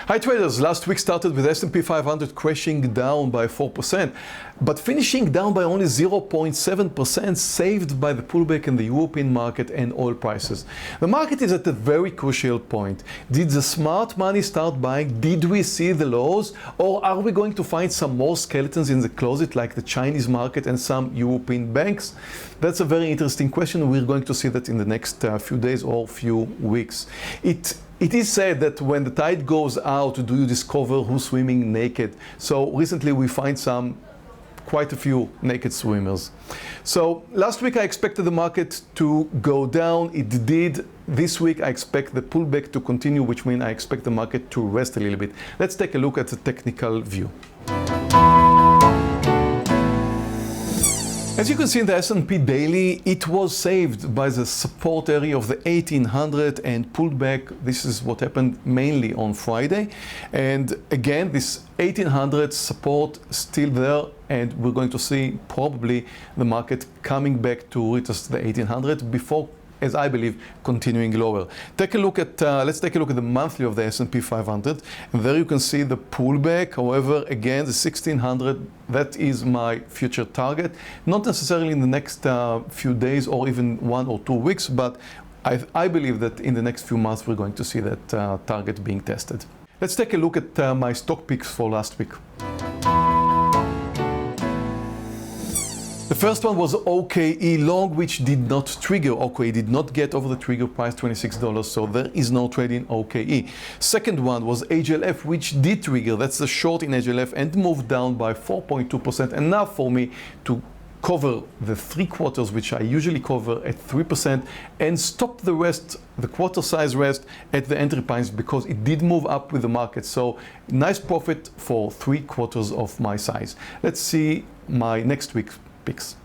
Hi traders, last week started with S&P 500 crashing down by 4%, but finishing down by only 0.7%, saved by the pullback in the European market and oil prices. The market is at a very crucial point. Did the smart money start buying? Did we see the lows? Or are we going to find some more skeletons in the closet like the Chinese market and some European banks? That's a very interesting question. We're going to see that in the next few days or few weeks. It is said that when the tide goes out, do you discover who's swimming naked? So recently we find quite a few naked swimmers. So last week I expected the market to go down. It did. This week I expect the pullback to continue, which means I expect the market to rest a little bit. Let's take a look at the technical view. As you can see in the S&P daily, it was saved by the support area of the 1800 and pulled back. This is what happened mainly on Friday. And again, this 1800 support still there, and we're going to see probably the market coming back to retest the 1800 before, as I believe, continuing lower. Let's take a look at the monthly of the S&P 500, and there you can see the pullback. However, again, the 1600, that is my future target. Not necessarily in the next few days or even 1 or 2 weeks, but I believe that in the next few months we're going to see that target being tested. Let's take a look at my stock picks for last week. The first one was OKE long, which did not trigger. OKE did not get over the trigger price, $26, so there is no trade in OKE. Second one was HLF, which did trigger. That's the short in HLF and moved down by 4.2%. Enough for me to cover the 3 quarters, which I usually cover at 3%, and stop the rest, the quarter size rest, at the entry points because it did move up with the market. So nice profit for 3 quarters of my size. Let's see my next week's picks.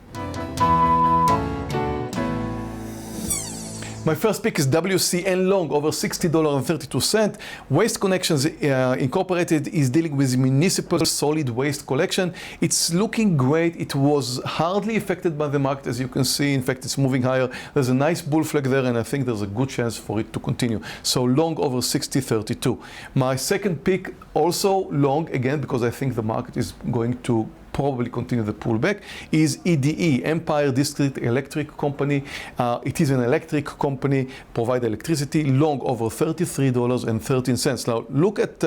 My first pick is WCN long, over $60.32. Waste Connections Incorporated is dealing with municipal solid waste collection. It's looking great. It was hardly affected by the market, as you can see. In fact, it's moving higher. There's a nice bull flag there, and I think there's a good chance for it to continue. So long over $60.32. My second pick, also long again, because I think the market is going to probably continue the pullback, is EDE, Empire District Electric Company. It is an electric company, provide electricity, long over $33.13. Now look at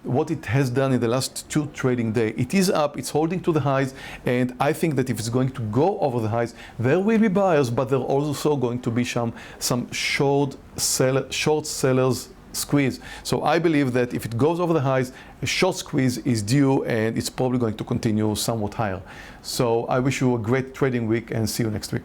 what it has done in the last 2 trading days. It is up, it's holding to the highs, and I think that if it's going to go over the highs, there will be buyers, but there are also going to be some short sellers squeeze. So I believe that if it goes over the highs, a short squeeze is due, and it's probably going to continue somewhat higher. So I wish you a great trading week and see you next week.